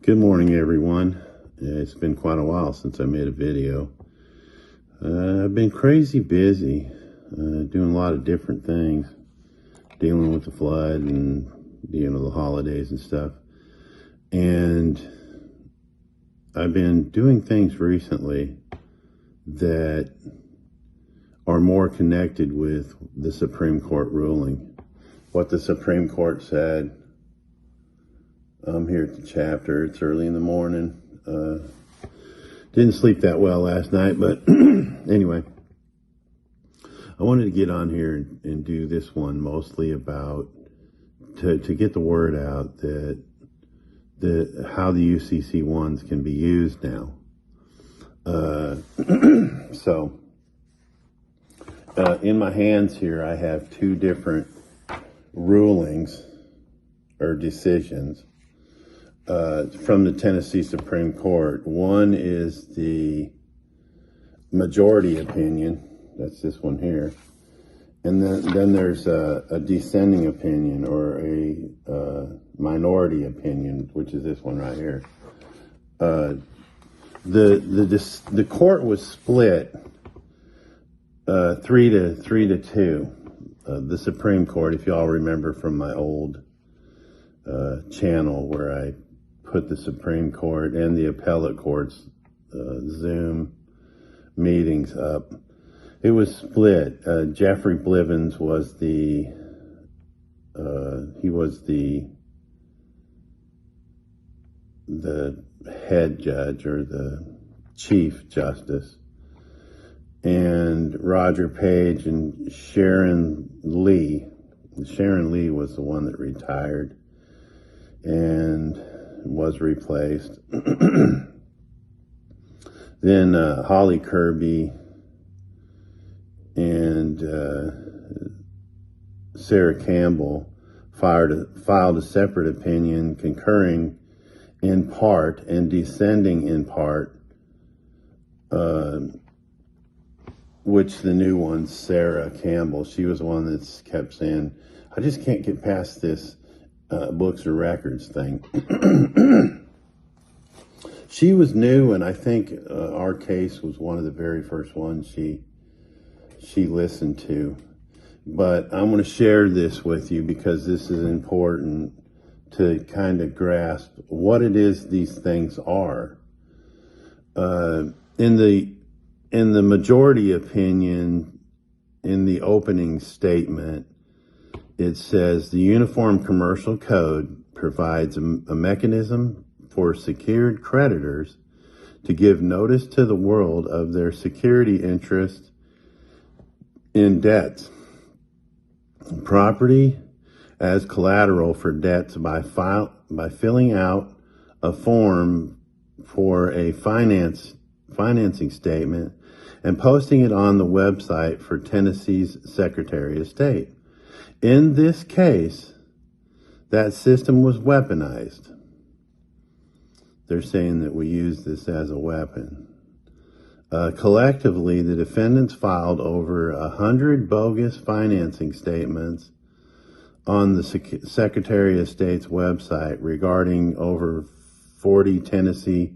Good morning, everyone. It's been quite a while since I made a video. I've been crazy busy, doing a lot of different things, dealing with the flood and, the holidays and stuff. And I've been doing things recently that are more connected with the Supreme Court ruling. What the Supreme Court said. I'm here at the chapter. It's early in the morning. Didn't sleep that well last night, but anyway, I wanted to get on here and do this one mostly about to get the word out that how the UCC-1s can be used now. So in my hands here, I have two different rulings or decisions from the Tennessee Supreme Court. One is the majority opinion, that's this one here, and then there's a dissenting opinion or a minority opinion, which is this one right here. The court was split 3-2. The Supreme Court, if you all remember from my old channel where I put the Supreme Court and the appellate court's Zoom meetings up. It was split. Jeffrey Blivens was the head judge or the chief justice, and Roger Page and Sharon Lee. Sharon Lee was the one that retired and was replaced. Then Holly Kirby and Sarah Campbell filed a separate opinion concurring in part and dissenting in part, which the new one, Sarah Campbell, she was the one that kept saying, I just can't get past this books or records thing. She was new, and I think our case was one of the very first ones she listened to. But I'm going to share this with you because this is important to kind of grasp what it is these things are. In the majority opinion, in the opening statement, it says the Uniform Commercial Code provides a mechanism for secured creditors to give notice to the world of their security interest in debts, property as collateral for debts by filling out a form for a financing statement and posting it on the website for Tennessee's Secretary of State. In this case, that system was weaponized. They're saying that we use this as a weapon. Collectively, the defendants filed over 100 bogus financing statements on the Secretary of State's website regarding over 40 Tennessee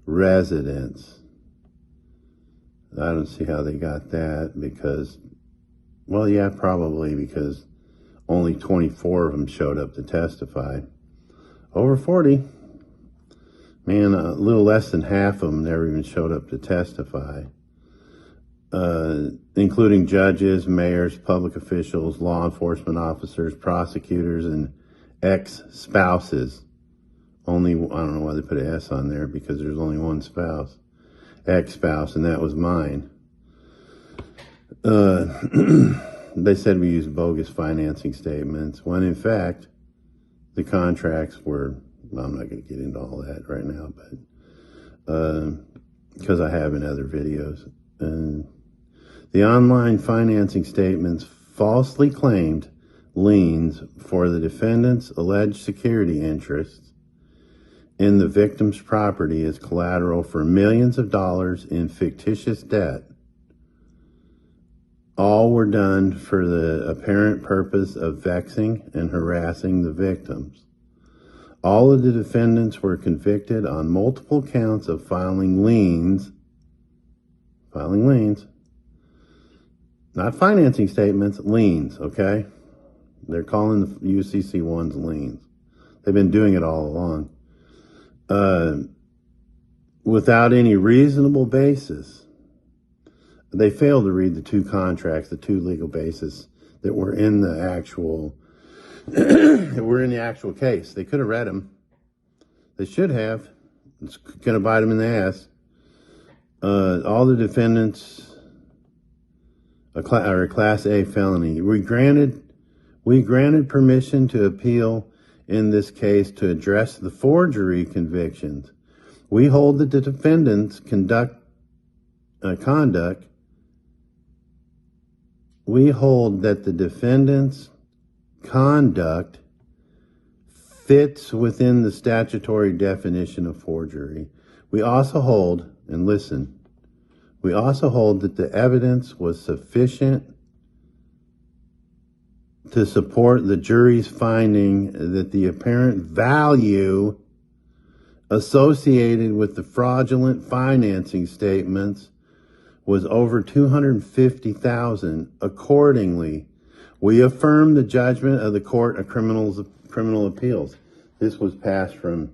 residents. I don't see how they got that because, well, yeah, probably because only 24 of them showed up to testify. Over 40. Man, a little less than half of them never even showed up to testify, including judges, mayors, public officials, law enforcement officers, prosecutors, and ex-spouses. Only, I don't know why they put an S on there because there's only one spouse. Ex-spouse, and that was mine. They said we used bogus financing statements, when in fact, the contracts were, well, I'm not going to get into all that right now, but because I have in other videos. The online financing statements falsely claimed liens for the defendant's alleged security interests in the victim's property as collateral for millions of dollars in fictitious debt. All were done for the apparent purpose of vexing and harassing the victims. All of the defendants were convicted on multiple counts of filing liens, not financing statements, liens, okay? They're calling the UCC-1s liens. They've been doing it all along. Without any reasonable basis. They failed to read the two contracts, the two legal bases that were in the actual case. They could have read them. They should have. It's going to bite them in the ass. All the defendants are a Class A felony. We granted permission to appeal in this case to address the forgery convictions. We hold that the defendants' conduct fits within the statutory definition of forgery. We also hold, and listen, that the evidence was sufficient to support the jury's finding that the apparent value associated with the fraudulent financing statements was over $250,000. Accordingly, we affirm the judgment of the Court of Criminal Appeals. This was passed from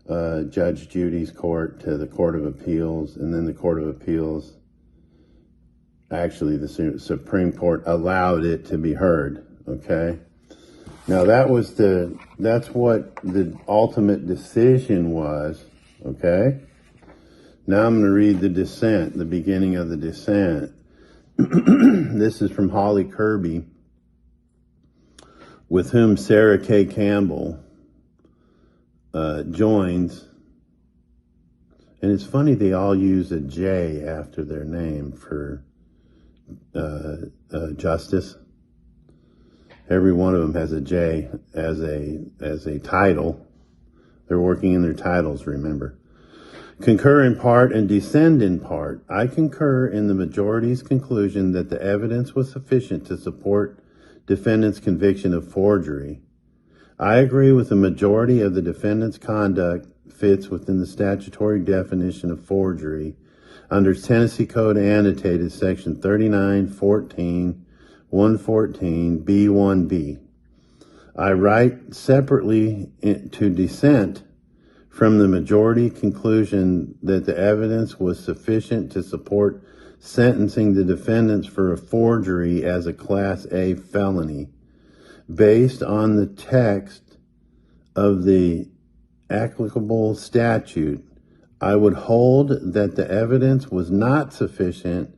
Judge Judy's court to the Court of Appeals, and then the Court of Appeals, actually the Supreme Court, allowed it to be heard. Okay. Now that's what the ultimate decision was. Okay. Now I'm going to read the dissent, the beginning of the dissent. This is from Holly Kirby, with whom Sarah K. Campbell joins. And it's funny they all use a J after their name for justice. Every one of them has a J as a title. They're working in their titles, remember. Concur in part and dissent in part. I concur in the majority's conclusion that the evidence was sufficient to support defendant's conviction of forgery. I agree with the majority of the defendant's conduct fits within the statutory definition of forgery under Tennessee Code Annotated Section 3914 B1B. I write separately to dissent from the majority conclusion that the evidence was sufficient to support sentencing the defendants for a forgery as a Class A felony. Based on the text of the applicable statute, I would hold that the evidence was not sufficient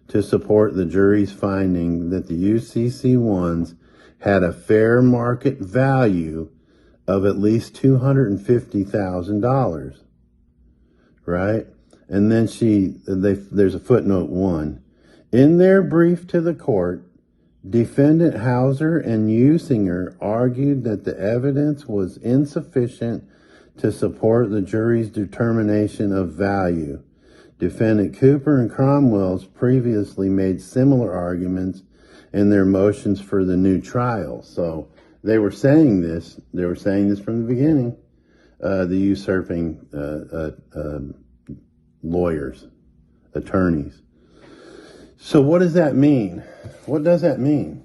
to support the jury's finding that the UCC-1s had a fair market value of at least $250,000, right? And then there's a footnote 1. In their brief to the court, Defendant Hauser and Usinger argued that the evidence was insufficient to support the jury's determination of value. Defendant Cooper and Cromwell's previously made similar arguments in their motions for the new trial. So they were saying this from the beginning, the usurping lawyers, attorneys. So what does that mean? What does that mean?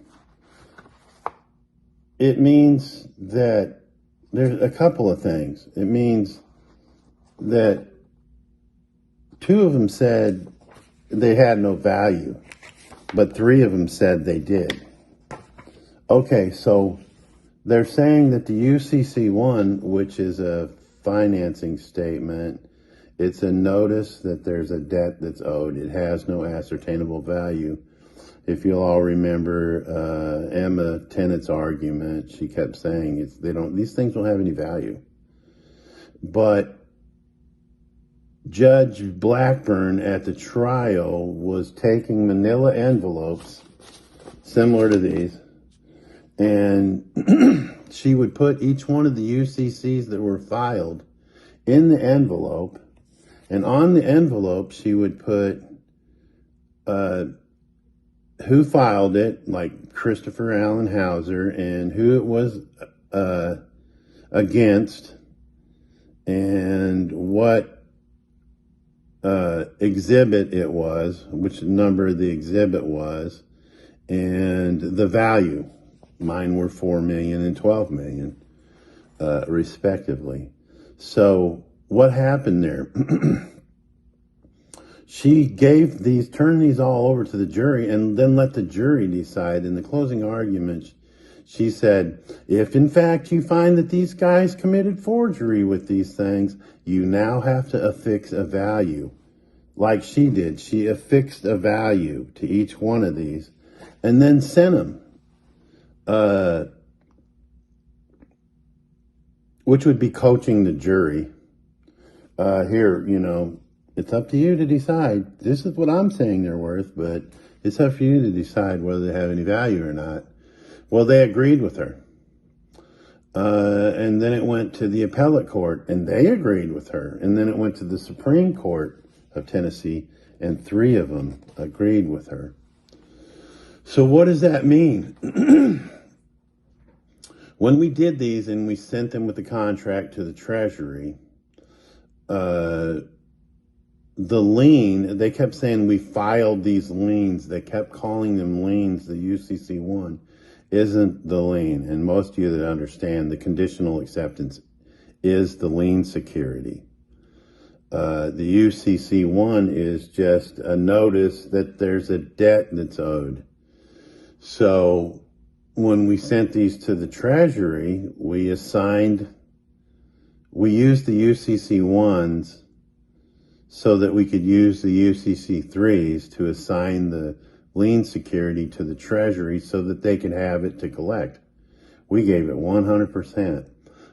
It means that there's a couple of things. It means that 2 of them said they had no value, but 3 of them said they did. Okay, so they're saying that the UCC-1, which is a financing statement, it's a notice that there's a debt that's owed. It has no ascertainable value. If you'll all remember Emma Tennett's argument, she kept saying these things don't have any value. But Judge Blackburn at the trial was taking manila envelopes similar to these, and she would put each one of the UCCs that were filed in the envelope, and on the envelope she would put who filed it, like Christopher Allen Hauser, and who it was against, and what exhibit it was, which number the exhibit was, and the value. Mine were 4 million and 12 million, respectively. So what happened there? She turned these all over to the jury and then let the jury decide. In the closing argument, she said, if in fact you find that these guys committed forgery with these things, you now have to affix a value. Like she did, she affixed a value to each one of these and then sent them. Which would be coaching the jury. Here, it's up to you to decide. This is what I'm saying they're worth, but it's up for you to decide whether they have any value or not. Well, they agreed with her. And then it went to the appellate court, and they agreed with her. And then it went to the Supreme Court of Tennessee, and 3 of them agreed with her. So what does that mean? When we did these and we sent them with the contract to the Treasury, the lien, they kept saying we filed these liens. They kept calling them liens. The UCC-1 isn't the lien. And most of you that understand, the conditional acceptance is the lien security. The UCC-1 is just a notice that there's a debt that's owed. So when we sent these to the Treasury, we used the UCC-1s so that we could use the UCC-3s to assign the lien security to the Treasury so that they could have it to collect. We gave it 100%.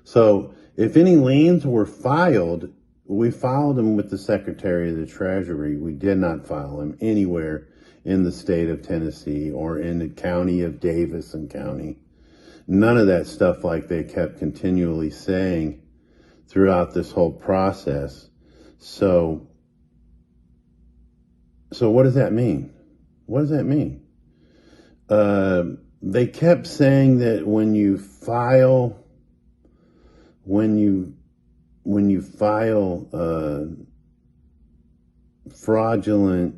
So if any liens were filed, we filed them with the Secretary of the Treasury. We did not file them anywhere in the state of Tennessee or in the county of Davidson County. None of that stuff like they kept continually saying throughout this whole process. So what does that mean? What does that mean? They kept saying that when you file fraudulent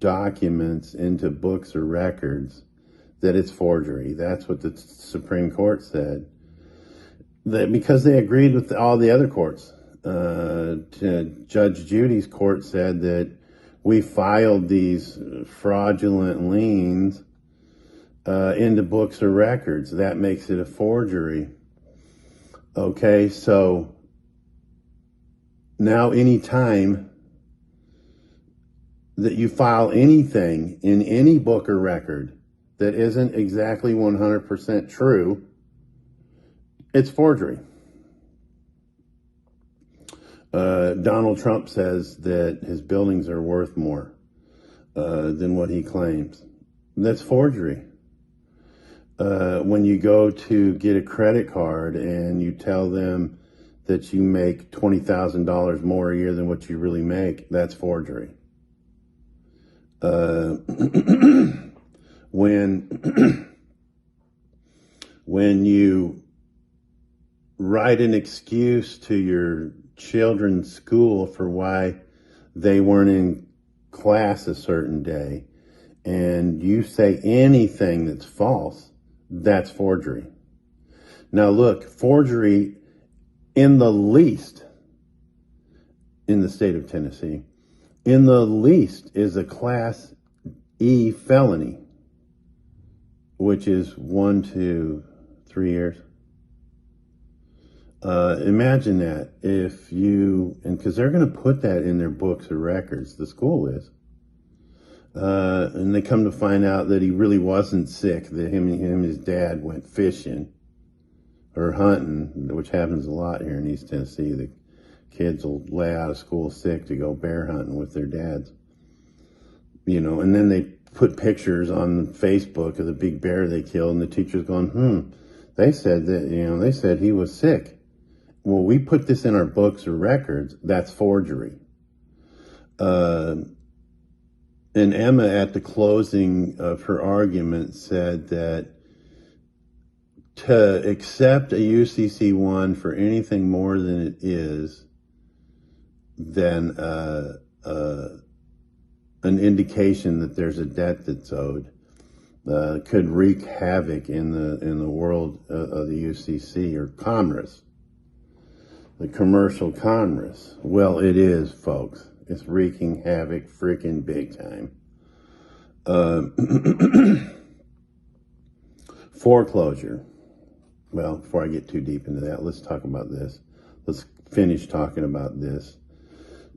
documents into books or records, that it's forgery. That's what the Supreme Court said. That because they agreed with all the other courts. Judge Judy's court said that we filed these fraudulent liens into books or records. That makes it a forgery. Okay, so now any time that you file anything in any book or record that isn't exactly 100% true, it's forgery. Donald Trump says that his buildings are worth more than what he claims. That's forgery. When you go to get a credit card and you tell them that you make $20,000 more a year than what you really make, that's forgery. When you write an excuse to your children's school for why they weren't in class a certain day, and you say anything that's false, that's forgery. Now look, forgery in the least, in the state of Tennessee, in the least is a Class E felony, which is 1 to 3 years. Imagine that if because they're going to put that in their books or records, the school is. And they come to find out that he really wasn't sick, that him and his dad went fishing or hunting, which happens a lot here in East Tennessee. The kids will lay out of school sick to go bear hunting with their dads. And then they put pictures on Facebook of the big bear they killed, and the teacher's going, they said that, they said he was sick. Well, we put this in our books or records, that's forgery. And Emma, at the closing of her argument, said that to accept a UCC-1 for anything more than it is than an indication that there's a debt that's owed. Could wreak havoc in the world of the UCC or commerce, the commercial commerce. Well, it is, folks. It's wreaking havoc freaking big time. Foreclosure. Well, before I get too deep into that, let's talk about this. Let's finish talking about this.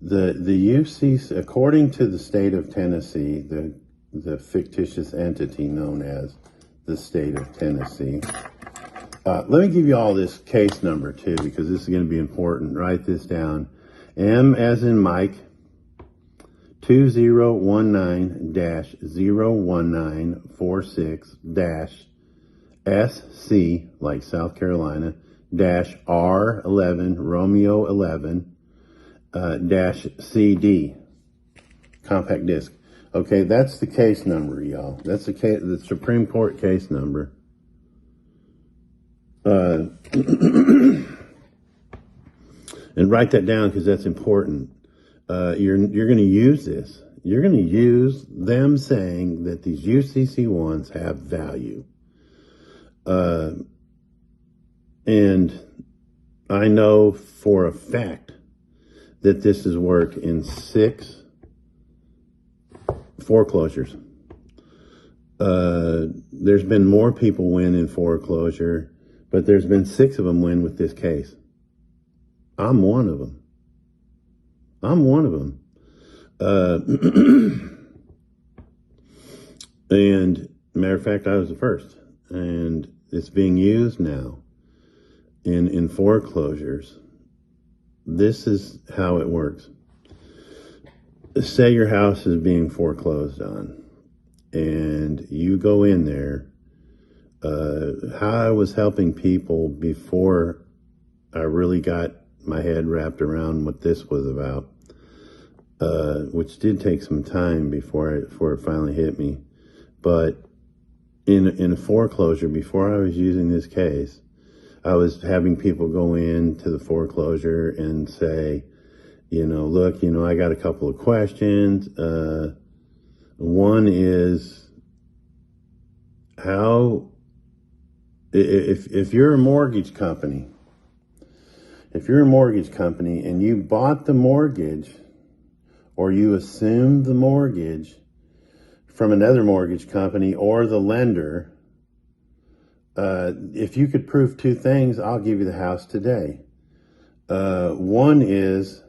The UCC, according to the state of Tennessee, the fictitious entity known as the state of Tennessee. Let me give you all this case number too, because this is going to be important. Write this down. M as in Mike, 2019-01946-SC, like South Carolina, -R11, Romeo 11, -CD, compact disc. Okay, that's the case number, y'all. That's the Supreme Court case number. And write that down because that's important. You're going to use this. You're going to use them saying that these UCC-1s have value. And I know for a fact that this has worked in 6 foreclosures. There's been more people win in foreclosure, but there's been 6 of them win with this case. I'm one of them. And matter of fact, I was the first. And it's being used now in foreclosures. This is how it works. Say your house is being foreclosed on, and you go in there. How I was helping people before I really got my head wrapped around what this was about, which did take some time before it finally hit me. But in a foreclosure, before I was using this case, I was having people go into the foreclosure and say, look, I got a couple of questions. One is, if you're a mortgage company, and you bought the mortgage or you assumed the mortgage from another mortgage company or the lender, if you could prove 2 things, I'll give you the house today. One is,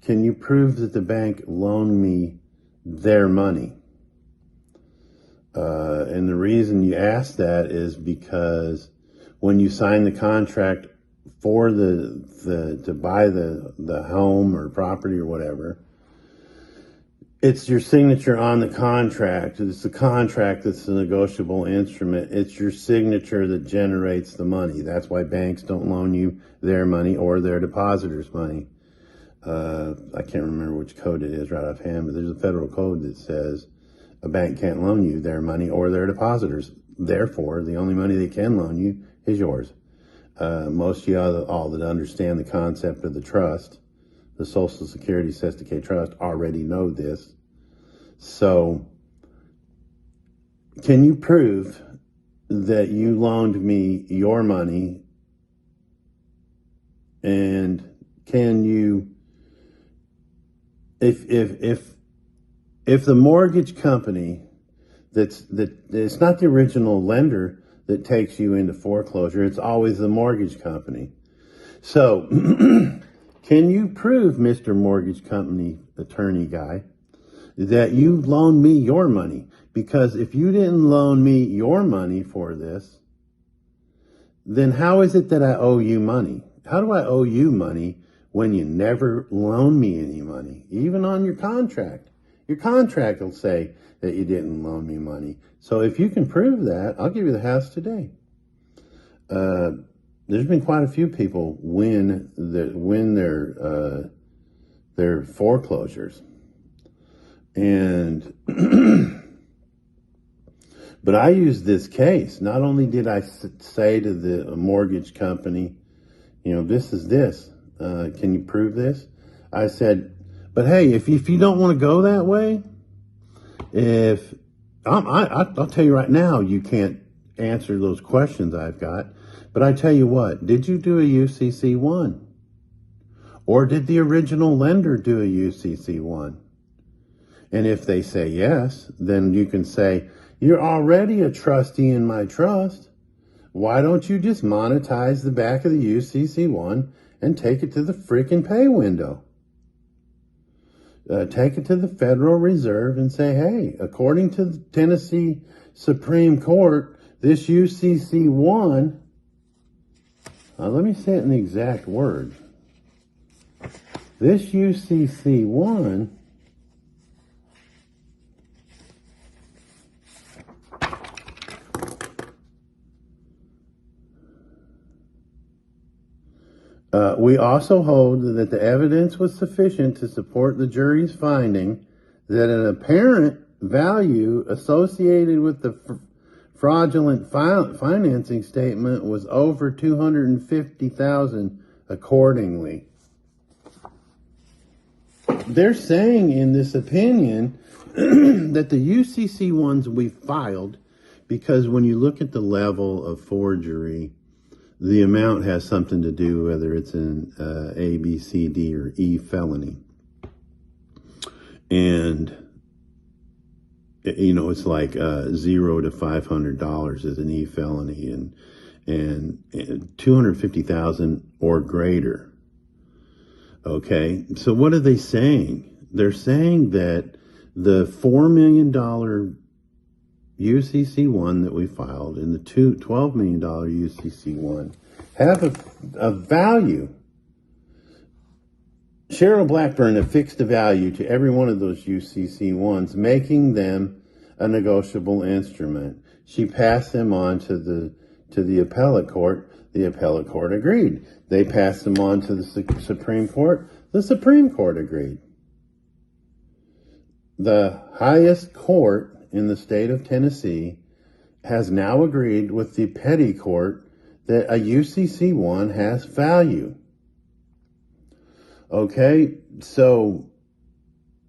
can you prove that the bank loaned me their money? And the reason you ask that is because when you sign the contract for to buy the home or property or whatever, it's your signature on the contract. It's the contract that's a negotiable instrument. It's your signature that generates the money. That's why banks don't loan you their money or their depositors' money. I can't remember which code it is right offhand, but there's a federal code that says a bank can't loan you their money or their depositors. Therefore, the only money they can loan you is yours. Most of you all that understand the concept of the trust, the Social Security Sesticate Trust, already know this. So, can you prove that you loaned me your money? And can you, if the mortgage company it's not the original lender that takes you into foreclosure, it's always the mortgage company. So, can you prove, Mr. Mortgage Company attorney guy, that you loaned me your money? Because if you didn't loan me your money for this, then how is it that I owe you money? How do I owe you money when you never loan me any money? Even on your contract. Your contract will say that you didn't loan me money. So if you can prove that, I'll give you the house today. There's been quite a few people win their foreclosures. And but I used this case. Not only did I say to the mortgage company, this is this. can you prove this? I said, but hey, if you don't want to go that way, I'll tell you right now, you can't answer those questions I've got. But I tell you what, did you do a UCC-1? Or did the original lender do a UCC-1? And if they say yes, then you can say, you're already a trustee in my trust. Why don't you just monetize the back of the UCC-1 and take it to the freaking pay window? Take it to the Federal Reserve and say, hey, according to the Tennessee Supreme Court, this UCC-1, let me say it in the exact word. This UCC-1 we also hold that the evidence was sufficient to support the jury's finding that an apparent value associated with the fraudulent financing statement was over $250,000 accordingly. They're saying in this opinion that the UCC-1s we filed, because when you look at the level of forgery, the amount has something to do whether it's an A, B, C, D, or E felony. And, you know, it's like $0 to $500 is an E felony, and $250,000 or greater. Okay, so what are they saying? They're saying that the $4 million UCC-1 that we filed and the $12 million UCC-1 have a value. Cheryl Blackburn affixed a value to every one of those UCC-1s, making them a negotiable instrument. She passed them on to the appellate court. The appellate court agreed. They passed them on to the Supreme Court. The Supreme Court agreed. The highest court in the state of Tennessee has now agreed with the petty court that a UCC-1 has value. Okay, so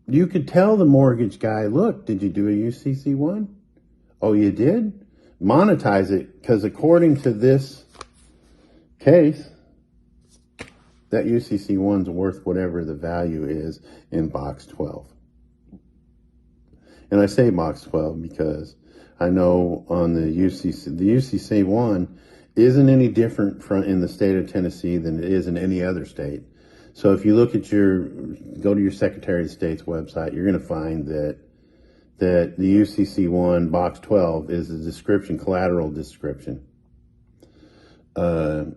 you could tell the mortgage guy, look, did you do a UCC-1? Oh, you did? Monetize it, because according to this case, that UCC-1's worth whatever the value is in box 12. And I say box 12 because I know on the UCC-1 isn't any different in the state of Tennessee than it is in any other state. So if you look at go to your Secretary of State's website, you're going to find that the UCC-1 box 12 is a description, collateral description. So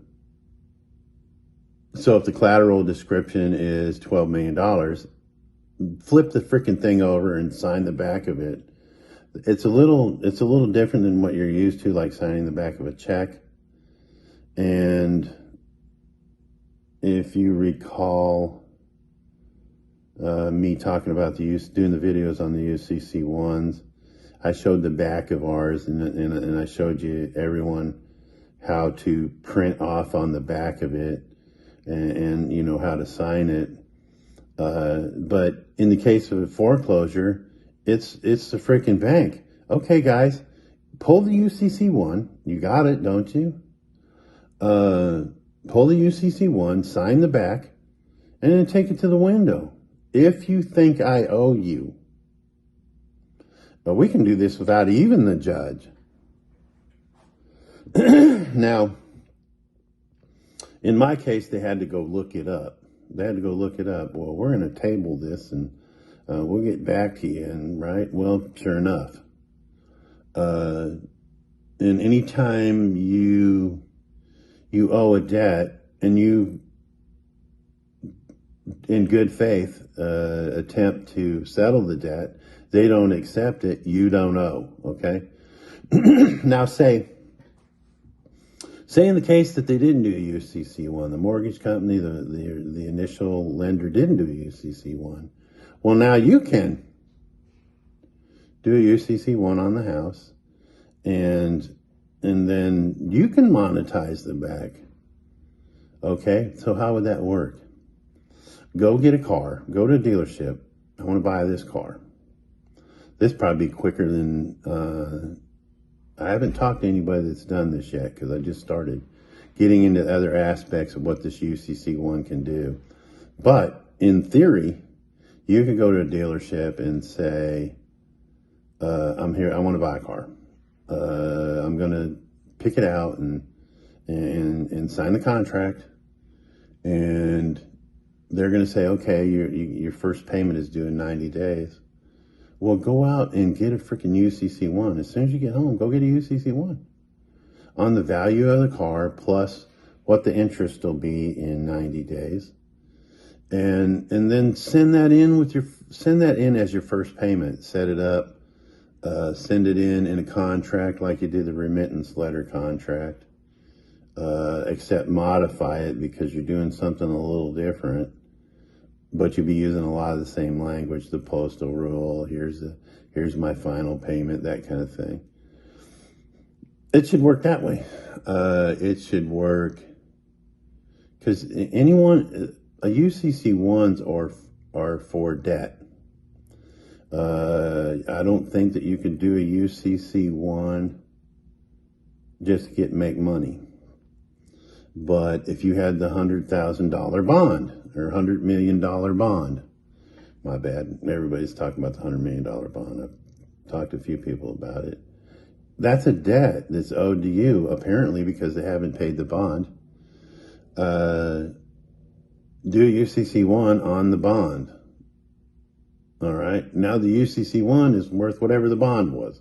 if the collateral description is $12 million, flip the freaking thing over and sign the back of it. It's a little different than what you're used to, like signing the back of a check. And if you recall me talking about doing the videos on the UCC-1s, I showed the back of ours, and I showed you everyone how to print off on the back of it, and you know how to sign it. But in the case of a foreclosure, it's the freaking bank. Okay, guys, pull the UCC-1. You got it, don't you? Pull the UCC-1, sign the back, and then take it to the window. If you think I owe you. But we can do this without even the judge. Now, in my case, they had to go look it up. Well, we're going to table this, and we'll get back to you. And right, well, sure enough. And anytime you owe a debt and you, in good faith, attempt to settle the debt, they don't accept it, you don't owe, okay? Now say in the case that they didn't do a UCC-1, the mortgage company, the initial lender didn't do a UCC-1. Well, now you can do a UCC-1 on the house, and then you can monetize the back. Okay, so how would that work? Go get a car. Go to a dealership. I want to buy this car. This probably be quicker than, I haven't talked to anybody that's done this yet because I just started getting into other aspects of what this UCC-1 can do. But in theory, you could go to a dealership and say, I'm here, I want to buy a car. I'm going to pick it out and sign the contract. And they're going to say, okay, your first payment is due in 90 days. Well, go out and get a freaking UCC-1. As soon as you get home, go get a UCC-1 on the value of the car plus what the interest will be in 90 days. And then send that in as your first payment. Set it up, send it in a contract like you did the remittance letter contract, except modify it because you're doing something a little different. But you'll be using a lot of the same language, the postal rule, here's my final payment, that kind of thing. It should work that way. It should work because a UCC-1s are for debt. I don't think that you could do a UCC-1 just to make money. But if you had the $100,000 bond or $100 million bond, my bad, everybody's talking about the $100 million bond. I've talked to a few people about it. That's a debt that's owed to you, apparently, because they haven't paid the bond. Do a UCC-1 on the bond. All right. Now the UCC-1 is worth whatever the bond was.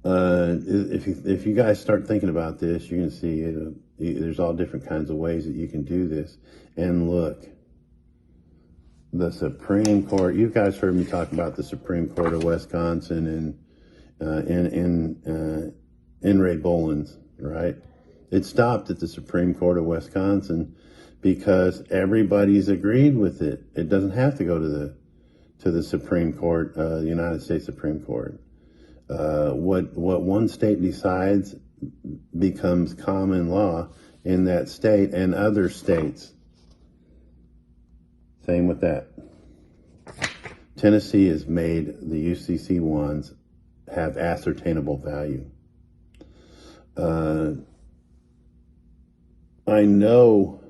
If you guys start thinking about this, you're going to see there's all different kinds of ways that you can do this. And look, the Supreme Court, you guys heard me talk about the Supreme Court of Wisconsin and in Ray Boland's, right? It stopped at the Supreme Court of Wisconsin because everybody's agreed with it. It doesn't have to go to the Supreme Court, the United States Supreme Court. What one state decides becomes common law in that state and other states. Same with that. Tennessee has made the UCC-1s have ascertainable value. I know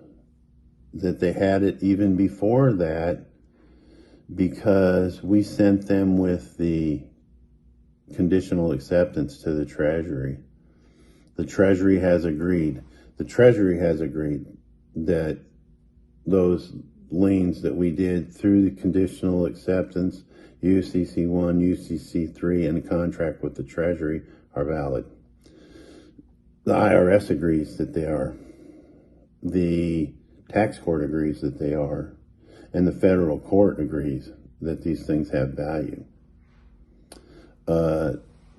that they had it even before that because we sent them with the conditional acceptance to the Treasury. The Treasury has agreed. The Treasury has agreed that those liens that we did through the conditional acceptance, UCC-1, UCC-3, and a contract with the Treasury are valid. The IRS agrees that they are. The tax court agrees that they are. And the federal court agrees that these things have value.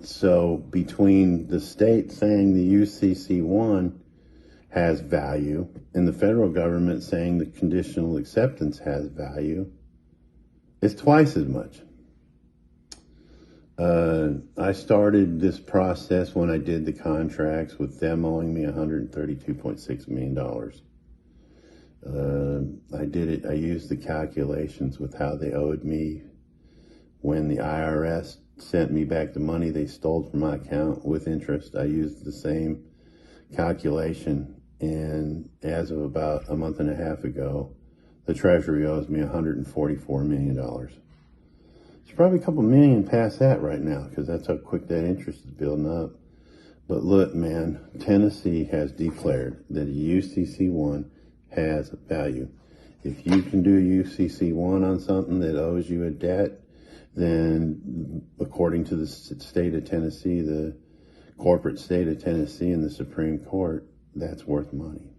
So between the state saying the UCC-1 has value and the federal government saying the conditional acceptance has value, it's twice as much. I started this process when I did the contracts with them owing me $132.6 million. I did it. I used the calculations with how they owed me when the IRS sent me back the money they stole from my account with interest. I used the same calculation, and as of about a month and a half ago, the Treasury owes me $144 million. It's probably a couple million past that right now because that's how quick that interest is building up. But look, man, Tennessee has declared that a UCC-1 has value. If you can do a UCC-1 on something that owes you a debt, then according to the state of Tennessee, the corporate state of Tennessee and the Supreme Court, that's worth money.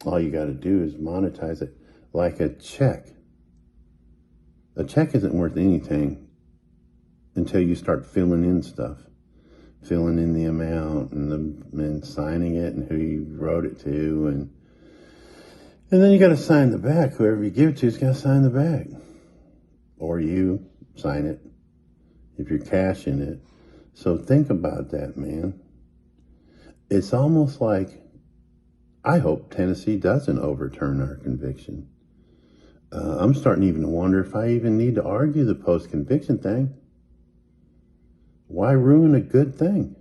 All you got to do is monetize it like a check. A check isn't worth anything until you start filling in stuff, filling in the amount and signing it and who you wrote it to. And then you got to sign the back. Whoever you give it to has got to sign the back. Or you sign it if you're cashing it. So think about that, man. It's almost like I hope Tennessee doesn't overturn our conviction. I'm starting even to wonder if I even need to argue the post-conviction thing. Why ruin a good thing?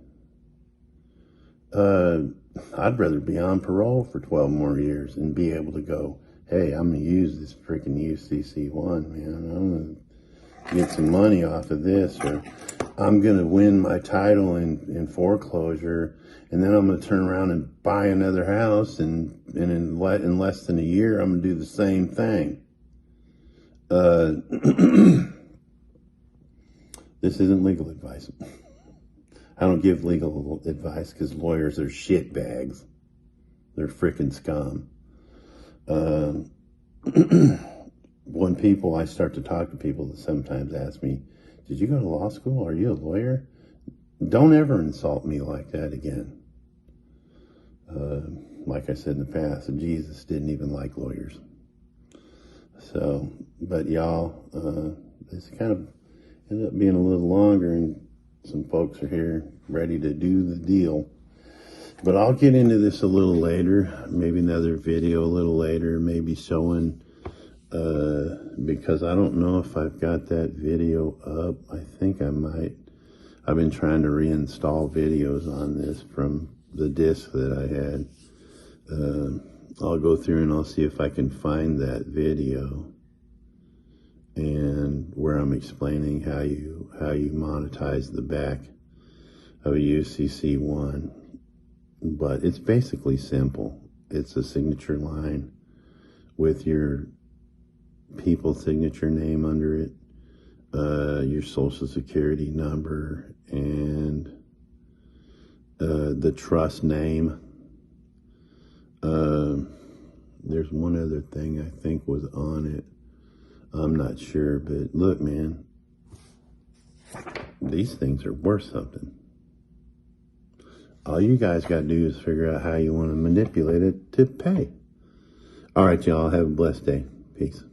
I'd rather be on parole for 12 more years and be able to go, hey, I'm going to use this freaking UCC-1, man. I'm going to get some money off of this, or I'm going to win my title in foreclosure, and then I'm going to turn around and buy another house, and in less than a year, I'm going to do the same thing. This isn't legal advice. I don't give legal advice because lawyers are shitbags. They're freaking scum. When I start to talk to people that sometimes ask me, did you go to law school? Are you a lawyer? Don't ever insult me like that again. Like I said in the past, Jesus didn't even like lawyers. So, but y'all, this kind of ended up being a little longer, and some folks are here ready to do the deal. But I'll get into this a little later, maybe another video a little later, maybe showing, because I don't know if I've got that video up. I think I might. I've been trying to reinstall videos on this from the disc that I had. I'll go through and I'll see if I can find that video, and where I'm explaining how you monetize the back of a UCC-1. But it's basically simple. It's a signature line with your people signature name under it, your social security number, and the trust name. There's one other thing I think was on it. I'm not sure, but look, man, these things are worth something. All you guys got to do is figure out how you want to manipulate it to pay. All right, y'all, have a blessed day. Peace.